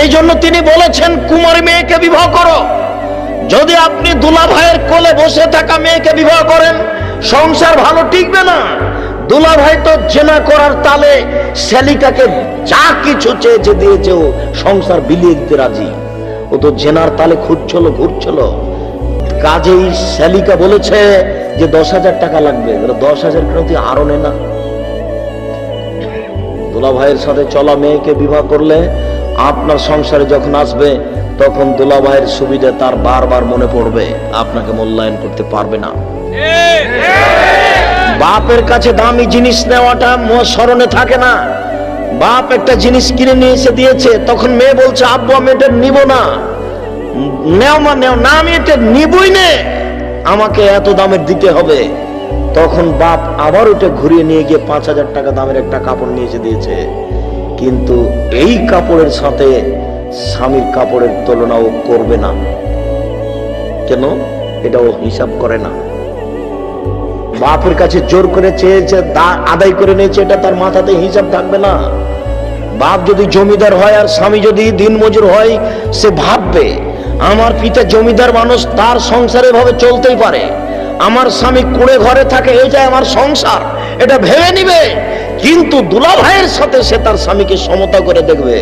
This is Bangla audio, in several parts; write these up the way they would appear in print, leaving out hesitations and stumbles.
এই জন্য তিনি বলেছেন কুমারী মেয়েকে বিবাহ করো। যদি আপনি দুলা ভাইয়ের কোলে বসে থাকা মেয়েকে বিবাহ করেন, সংসার ভালো টিকবে না। দুলা ভাই তো জেনা করার তালে শ্যালিকাকে যা কিছু চেয়েছে দিয়েছে, ও সংসার বিলিয়ে দিতে রাজি। ও তো জেনার তালে ঘুরছিল। কাজেই শ্যালিকা বলেছে যে 10,000 টাকা লাগবে। 10,000 কেন তুই আরো নে না। দুলা ভাইয়ের সাথে চলা মেয়েকে বিবাহ করলে আপনার সংসারে যখন আসবে, তখন দুলা ভাইয়ের সুবিধা তার বারবার মনে পড়বে, আপনাকে মূল্যায়ন করতে পারবে না। বাপের কাছে দামি জিনিস নেওয়াটা স্মরণে থাকে না। বাপ একটা জিনিস কিনে নিয়ে এসে দিয়েছে, তখন মেয়ে বলছে আব্বু আমি এটা নিব না। নেও মা নেও না, আমি এটা নিবই না, আমাকে এত দামের দিতে হবে। তখন বাপ আবার ওটা ঘুরিয়ে নিয়ে গিয়ে 5,000 টাকা দামের একটা কাপড় নিয়ে এসে দিয়েছে, কিন্তু এই কাপড়ের সাথে স্বামীর কাপড়ের তুলনা ও করবে না। কেন? এটা ও হিসাব করে না। বাপের কাছে জোর করে চেয়েছে, আদায় করে নিয়েছে, এটা তার মাথাতে হিসাব থাকবে না। বাপ যদি জমিদার হয় আর স্বামী যদি দিনমজুর হয়, সে ভাববে আমার পিতা জমিদার মানুষ, তার সংসারে ভাবে চলতেই পারে। আমার স্বামী কুড়ে ঘরে থাকে, এই যে আমার সংসার, এটা ভেবে নিবে। কিন্তু দুলা ভাইয়ের সাথে সে তার স্বামীকে সমতা করে দেখবে।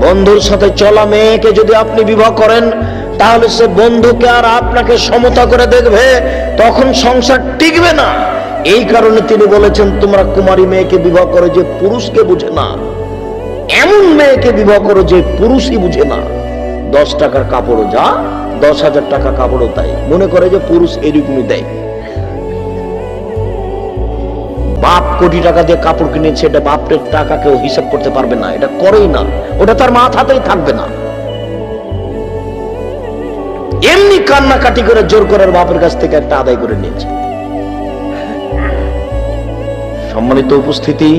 বন্ধুর সাথে চলা মেয়েকে যদি আপনি বিবাহ করেন, তাহলে সে বন্ধুকে আর আপনাকে সমতা করে দেখবে, তখন সংসার টিকবে না। এই কারণে তিনি বলেছেন তোমরা কুমারী মেয়েকে বিবাহ করো যে পুরুষকে বুঝে না, এমন মেয়েকে বিবাহ করো যে পুরুষই বুঝে না। 10 টাকার কাপড়ও যা, 10,000 টাকা কাপড়ও তাই, মনে করে যে পুরুষ এরকমই দেয়। বাপ কোটি টাকা দিয়ে কাপড় কিনেছে, এটা বাপের টাকা কেউ হিসাব করতে পারবে না, এটা করেই না, ওটা তার মাথাতেই থাকবে না। এমনি কান্নাকাটি করে জোর করে বাপের কাছ থেকে একটা আদায় করে নিয়েছে। সম্মানিত উপস্থিতি,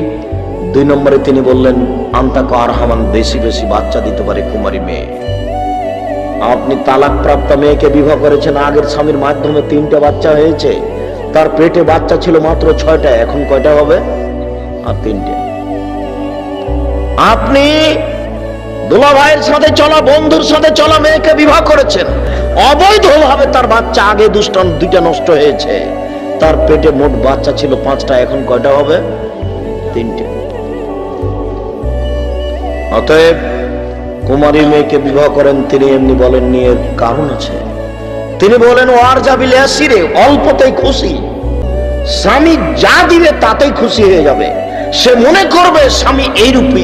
2 নম্বরে তিনি বললেন আন্তাক আরহামান, বেশি বেশি বাচ্চা দিতে পারে কুমারী মেয়ে। আপনি তালাক প্রাপ্ত মেয়েকে বিবাহ করেছেন, আগের স্বামীর মাধ্যমে 3টা বাচ্চা হয়েছে, তার পেটে বাচ্চা ছিল মাত্র 6টা, এখন কয়টা হবে? আর 3টে। আপনি দুলা ভাইয়ের সাথে চলা, বন্ধুর সাথে চলা মেয়েকে বিবাহ করেছেন, অবৈধভাবে তার বাচ্চা আগে 2টা নষ্ট হয়েছে, তার পেটে মোট বাচ্চা ছিল 5টা, এখন কয়টা হবে? 3টে। অতএব কুমারী মেয়েকে বিবাহ করেন, তিনি এমনি বলেননি, এর কারণ আছে। তিনি বলেন ওয়ার জাবিল ইয়াসিরে, অল্পতেই খুশি। স্বামী যা দিবে তাতেই খুশি হয়ে যাবে। সে মনে করবে স্বামী এইরূপী